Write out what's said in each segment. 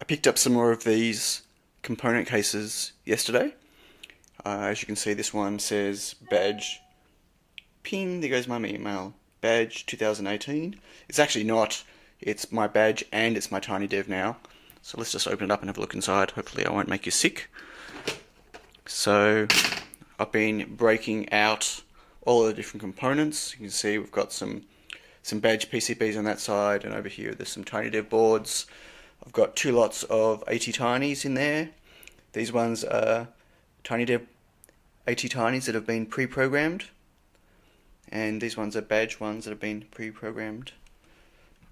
picked up some more of these component cases yesterday. As you can see, this one says badge, ping, there goes my email, badge 2018. It's actually not, it's my badge and it's my Tiny Dev now. So let's just open it up and have a look inside. Hopefully I won't make you sick. So I've been breaking out all of the different components. You can see we've got some badge PCBs on that side, and over here there's some Tiny Dev boards. I've got 2 lots of AT-Tinies in there. These ones are Tiny Dev AT-Tinies that have been pre-programmed, and these ones are badge ones that have been pre-programmed.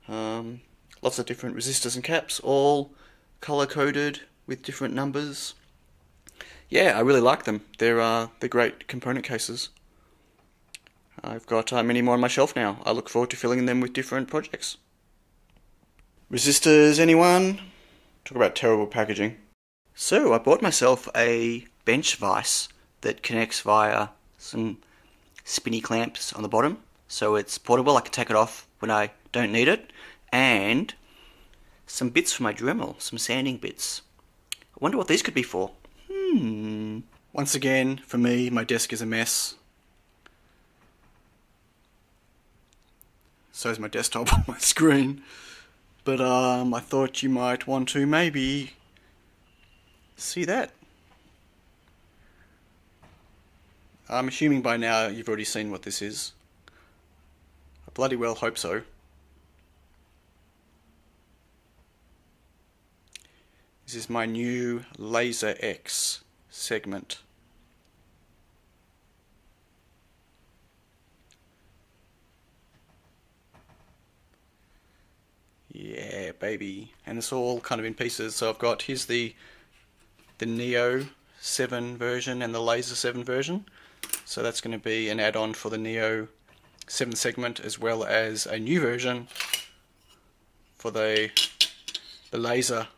Lots of different resistors and caps, all color-coded with different numbers. Yeah, I really like them. They're great component cases. I've got many more on my shelf now. I look forward to filling them with different projects. Resistors, anyone? Talk about terrible packaging. So, I bought myself a bench vise that connects via some spinny clamps on the bottom. So it's portable, I can take it off when I don't need it. And some bits for my Dremel, some sanding bits. I wonder what these could be for. Once again, for me, my desk is a mess. So is my desktop on my screen. But I thought you might want to maybe see that. I'm assuming by now you've already seen what this is. I bloody well hope so. This is my new Laser X segment. Yeah, baby. And it's all kind of in pieces. So I've got, here's the Neo 7 version and the Laser 7 version. So that's going to be an add-on for the Neo 7 segment, as well as a new version for the Laser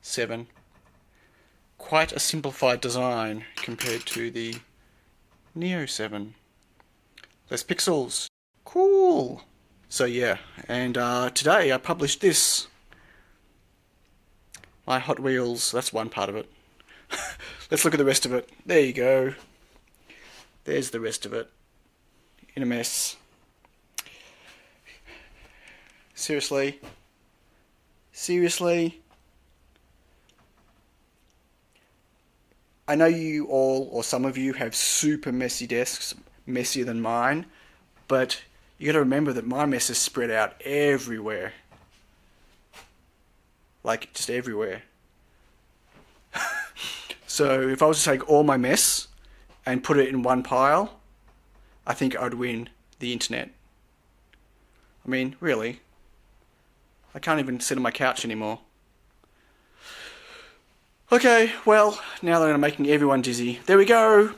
7. Quite a simplified design compared to the Neo 7. Less pixels. Cool! So yeah, and today I published this. My Hot Wheels, that's one part of it. Let's look at the rest of it. There you go. There's the rest of it. In a mess. Seriously? Seriously? I know you all, or some of you, have super messy desks, messier than mine, but you gotta remember that my mess is spread out everywhere. Like, just everywhere. So, if I was to take all my mess and put it in one pile, I think I'd win the internet. I mean, really. I can't even sit on my couch anymore. Okay, well, now that I'm making everyone dizzy, there we go!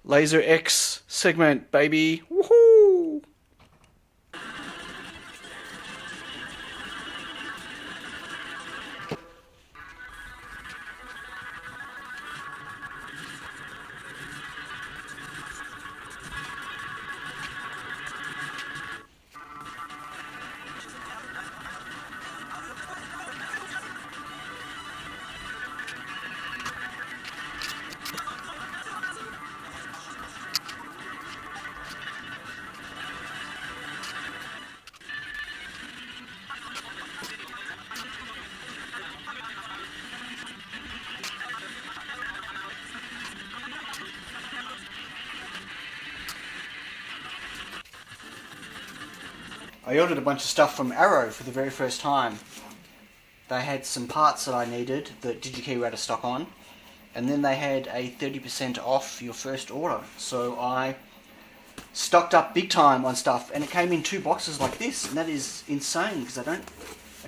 Laser X segment, baby! Woohoo! I ordered a bunch of stuff from Arrow for the very first time. They had some parts that I needed that DigiKey were out of stock on, and then they had a 30% off your first order. So I stocked up big time on stuff, and it came in 2 boxes like this, and that is insane because I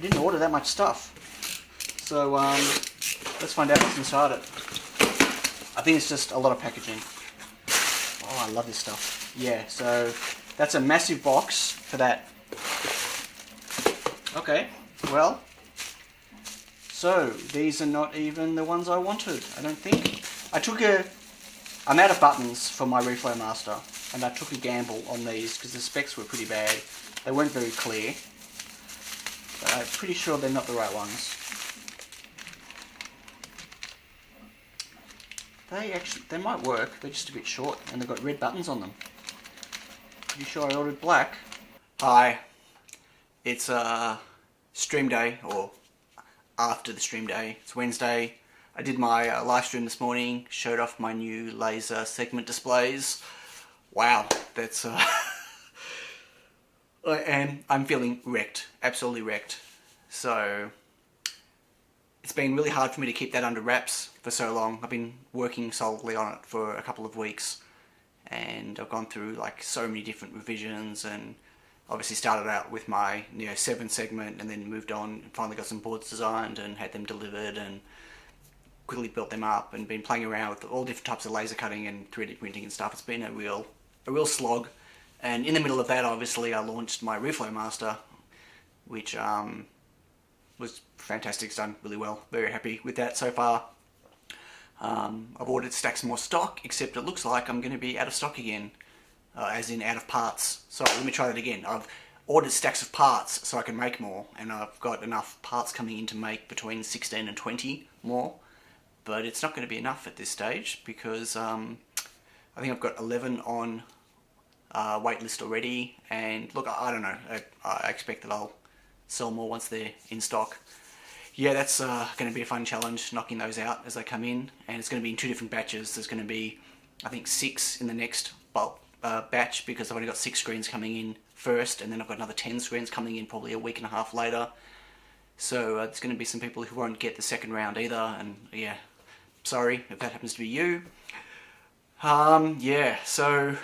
didn't order that much stuff. So let's find out what's inside it. I think it's just a lot of packaging. Oh, I love this stuff. Yeah, so that's a massive box for that. Okay, well, so these are not even the ones I wanted, I don't think. I'm out of buttons for my Reflow Master, and I took a gamble on these because the specs were pretty bad. They weren't very clear. but I'm pretty sure they're not the right ones. They might work, they're just a bit short and they've got red buttons on them. Pretty sure I ordered black. Hi, it's stream day, or after the stream day. It's Wednesday. I did my live stream this morning, showed off my new laser segment displays. Wow, that's and I'm feeling wrecked, absolutely wrecked. So it's been really hard for me to keep that under wraps for so long. I've been working solidly on it for a couple of weeks, and I've gone through like so many different revisions, and obviously started out with my 7 segment, and then moved on and finally got some boards designed and had them delivered, and quickly built them up, and been playing around with all different types of laser cutting and 3D printing and stuff. It's been a real slog. And in the middle of that, obviously, I launched my Reflow Master, which was fantastic. It's done really well. Very happy with that so far. I've ordered stacks more stock, except it looks like I'm going to be out of stock again, as in out of parts. Sorry, let me try that again. I've ordered stacks of parts so I can make more, and I've got enough parts coming in to make between 16 and 20 more. But it's not going to be enough at this stage, because I think I've got 11 on waitlist already, and look, I don't know, I expect that I'll sell more once they're in stock. Yeah, that's going to be a fun challenge, knocking those out as they come in, and it's going to be in 2 different batches. There's going to be, I think, 6 in the next bulk batch, because I've only got 6 screens coming in first, and then I've got another 10 screens coming in probably a week and a half later. So there's going to be some people who won't get the second round either, and yeah, sorry if that happens to be you. Yeah, so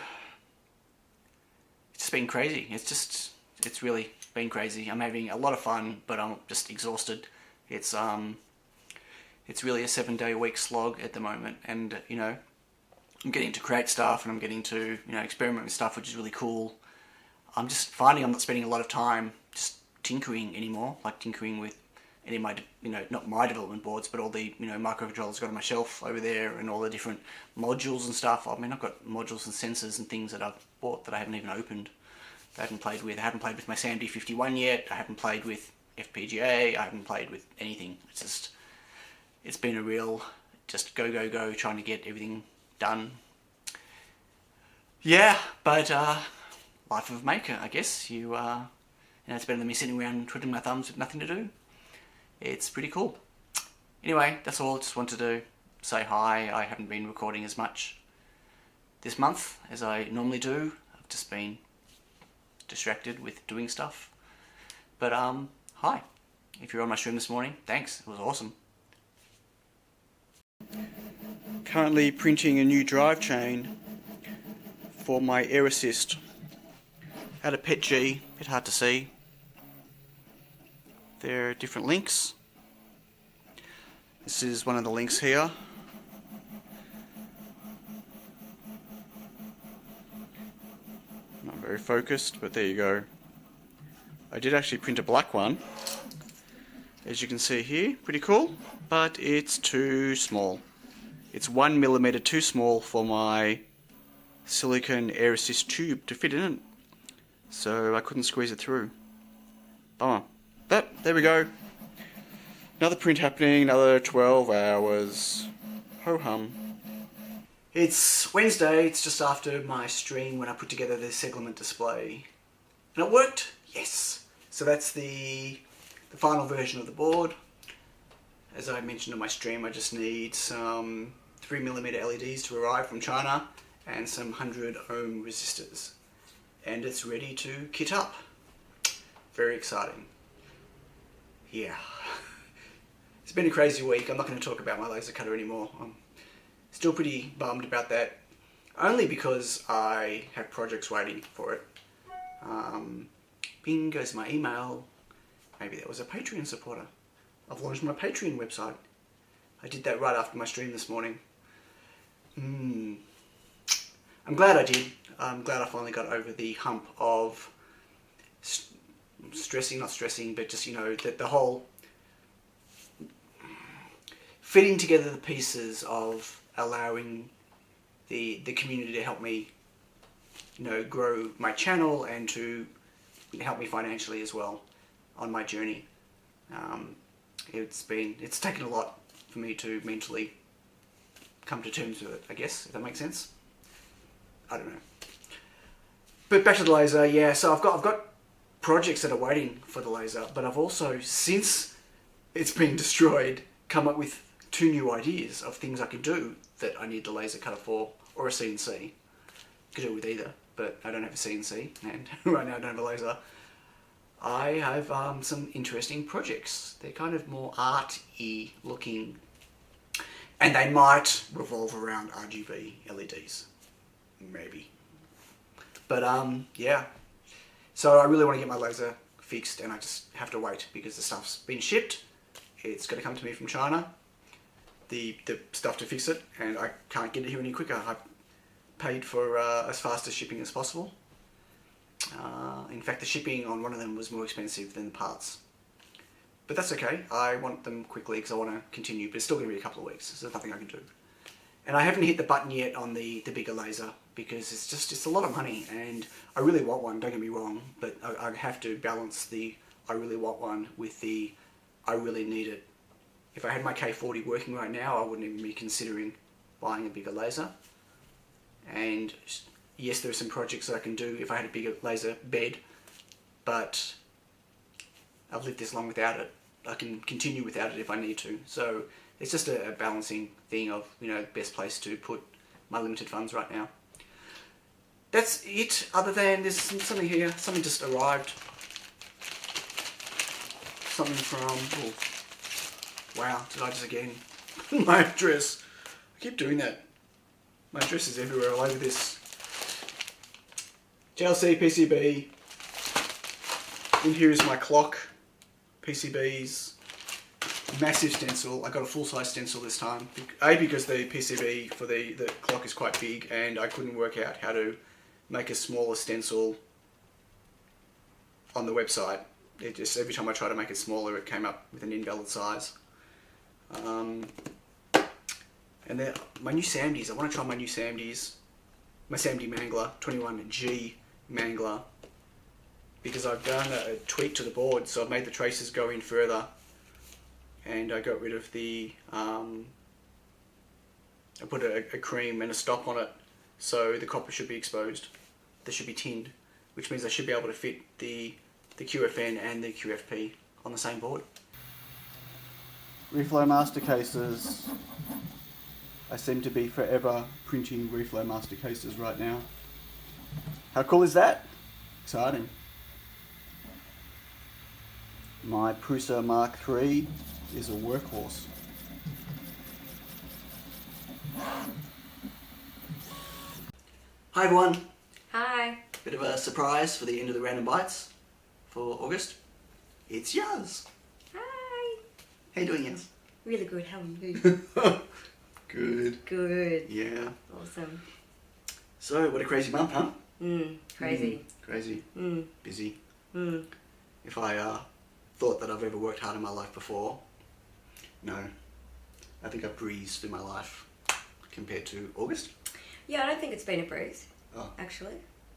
it's just been crazy. It's really been crazy. I'm having a lot of fun, but I'm just exhausted. It's really a 7-day-a-week slog at the moment, and I'm getting to create stuff, and I'm getting to experiment with stuff, which is really cool. I'm just finding I'm not spending a lot of time just tinkering anymore, like tinkering with any of my, not my development boards, but all the, microcontrollers I've got on my shelf over there, and all the different modules and stuff. I mean, I've got modules and sensors and things that I've bought that I haven't even opened, that I haven't played with. I haven't played with my SAMD51 yet. I haven't played with FPGA. I haven't played with anything. It's been a real just go, go, go, trying to get everything done. Yeah, but life of a maker, I guess. It's better than me sitting around twiddling my thumbs with nothing to do. It's pretty cool. Anyway, that's all. Just wanted to say hi. I haven't been recording as much this month as I normally do. I've just been distracted with doing stuff. But hi. If you're on my stream this morning, thanks. It was awesome. Currently printing a new drive chain for my Air Assist. Out of PETG, a bit hard to see. There are different links. This is one of the links here. Not very focused, but there you go. I did actually print a black one, as you can see here. Pretty cool, but it's too small. It's 1mm too small for my silicon Air Assist tube to fit in it. So I couldn't squeeze it through. Bummer. But there we go. Another print happening, another 12 hours. Ho-hum. It's Wednesday, it's just after my stream when I put together the segment display. And it worked? Yes. So that's the final version of the board. As I mentioned in my stream, I just need some 3mm LEDs to arrive from China and some 100 ohm resistors. And it's ready to kit up. Very exciting. Yeah. It's been a crazy week. I'm not going to talk about my laser cutter anymore. I'm still pretty bummed about that. Only because I have projects waiting for it. Bing goes my email. Maybe that was a Patreon supporter. I've launched my Patreon website. I did that right after my stream this morning. I'm glad I did. I'm glad I finally got over the hump of not stressing, but just, the whole fitting together the pieces of allowing the community to help me, grow my channel and to help me financially as well. on my journey. It's taken a lot for me to mentally come to terms with it, I guess, if that makes sense. I don't know. But back to the laser, yeah, so I've got projects that are waiting for the laser, but I've also, since it's been destroyed, come up with 2 new ideas of things I can do that I need the laser cutter for, or a CNC. Could do it with either, but I don't have a CNC, and right now I don't have a laser. I have some interesting projects. They're kind of more art-y looking, and they might revolve around RGB LEDs, maybe. But yeah, so I really want to get my laser fixed, and I just have to wait because the stuff's been shipped. It's going to come to me from China, the stuff to fix it, and I can't get it here any quicker. I paid for as fast as shipping as possible. In fact, the shipping on one of them was more expensive than the parts. But that's okay. I want them quickly because I want to continue, but it's still going to be a couple of weeks, so there's nothing I can do. And I haven't hit the button yet on the bigger laser because it's a lot of money, and I really want one, don't get me wrong, but I have to balance the I really want one with the I really need it. If I had my K40 working right now, I wouldn't even be considering buying a bigger laser. And yes, there are some projects that I can do if I had a bigger laser bed, but I've lived this long without it. I can continue without it if I need to. So it's just a balancing thing of, the best place to put my limited funds right now. That's it, other than there's something here. Something just arrived. Something from, wow, did I just again? My address. I keep doing that. My address is everywhere, all over this. JLC PCB. In here is my clock. PCBs. Massive stencil. I got a full-size stencil this time. A, because the PCB for the clock is quite big, and I couldn't work out how to make a smaller stencil on the website. It just, every time I tried to make it smaller, it came up with an invalid size. And then my new Samdies. I want to try my new Samdies. My Samdi Mangler, 21G Mangler. Because I've done a tweak to the board, so I've made the traces go in further. And I got rid of the, I put a cream and a stop on it, so the copper should be exposed. They should be tinned, which means I should be able to fit the QFN and the QFP on the same board. Reflow master cases. I seem to be forever printing reflow master cases right now. How cool is that? Exciting. My Prusa Mark III is a workhorse. Hi everyone. Hi. Bit of a surprise for the end of the Random Bytes for August. It's Yaz. Hi. How you doing, Yaz? Really good. How are you? Good. Good. Yeah. Awesome. So, what a crazy month, huh? Crazy. Crazy. Busy. Mm. If I thought that I've ever worked hard in my life before, no. I think I've breezed through my life compared to August. Yeah, I don't think it's been a breeze. Oh. Actually.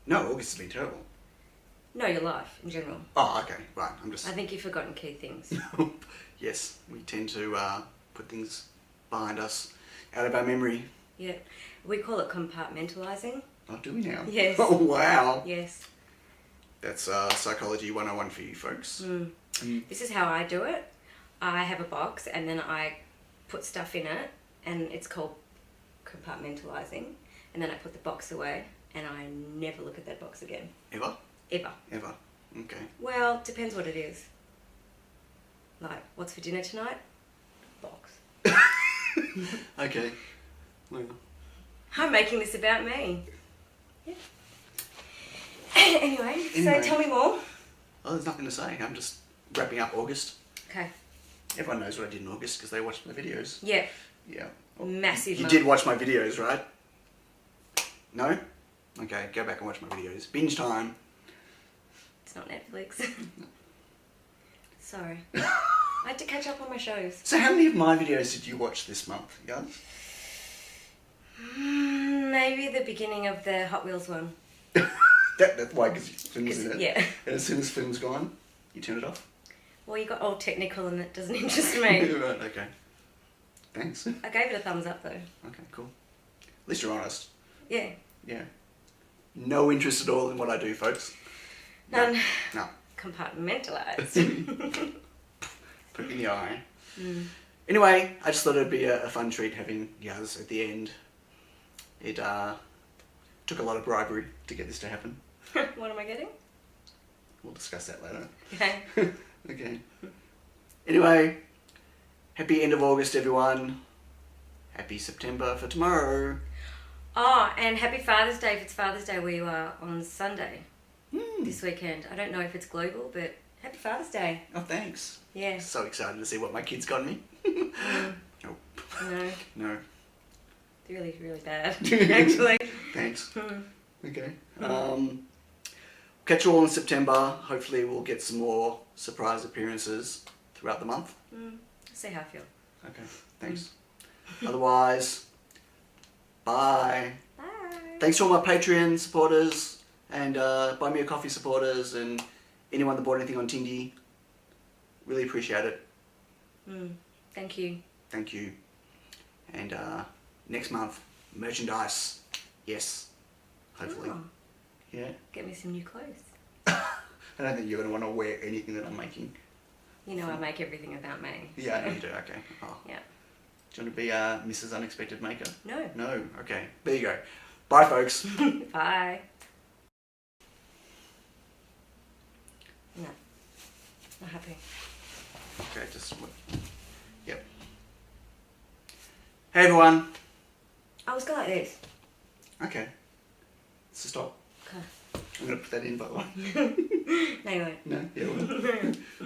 No, August has been terrible. No, your life in general. Oh, okay. Right. I think you've forgotten key things. Yes, we tend to put things behind us, out of our memory. Yeah. We call it compartmentalising. Oh, do we now? Yes. Oh, wow. Yes. That's Psychology 101 for you folks. This is how I do it. I have a box and then I put stuff in it, and it's called compartmentalising. And then I put the box away and I never look at that box again. Ever? Ever. Ever. Okay. Well, depends what it is. Like, what's for dinner tonight? Box. Okay. Well. I'm making this about me. Yeah. Anyway, so tell me more. Oh, there's nothing to say. I'm just wrapping up August. Okay. Everyone knows what I did in August because they watched my videos. Yeah. Yeah. Massive. You did watch my videos, right? No? Okay, go back and watch my videos. Binge time. It's not Netflix. Sorry. I had to catch up on my shows. So how many of my videos did you watch this month, Jan? Maybe the beginning of the Hot Wheels one. That's why, because film's in it. Yeah. And as soon as film's gone, you turn it off? Well, you got all technical and it doesn't interest me. Right, okay. Thanks. I gave it a thumbs up though. Okay, cool. At least you're honest. Yeah. Yeah. No interest at all in what I do, folks. None. No. Compartmentalised. Put in the eye. Anyway, I just thought it'd be a fun treat having Yaz at the end. It took a lot of bribery to get this to happen. What am I getting? We'll discuss that later. Okay. Okay. Anyway, happy end of August, everyone. Happy September for tomorrow. Oh, and happy Father's Day if it's Father's Day where you are on Sunday this weekend. I don't know if it's global, but happy Father's Day. Oh, thanks. Yeah. So excited to see what my kids got me. Nope. No. No. Really, really bad, actually. Thanks. Okay. Catch you all in September. Hopefully we'll get some more surprise appearances throughout the month. See how I feel. Okay, thanks. Otherwise, bye. Bye. Thanks to all my Patreon supporters and Buy Me a Coffee supporters and anyone that bought anything on Tindy. Really appreciate it. Thank you. Thank you. And next month, merchandise. Yes. Hopefully. Oh, Yeah. get me some new clothes. I don't think you're going to want to wear anything that I'm making. You know I make everything about me. Yeah, I know you do. Okay. Oh. Yeah. Do you want to be Mrs. Unexpected Maker? No. No. Okay. There you go. Bye, folks. Bye. No. Not happy. Okay, just... Yep. Hey, everyone. I was going like this. Okay. So stop. Okay. I'm going to put that in, by the way. No, you won't. No? Yeah, well.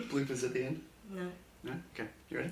Bloopers at the end? No. No? Okay. You ready?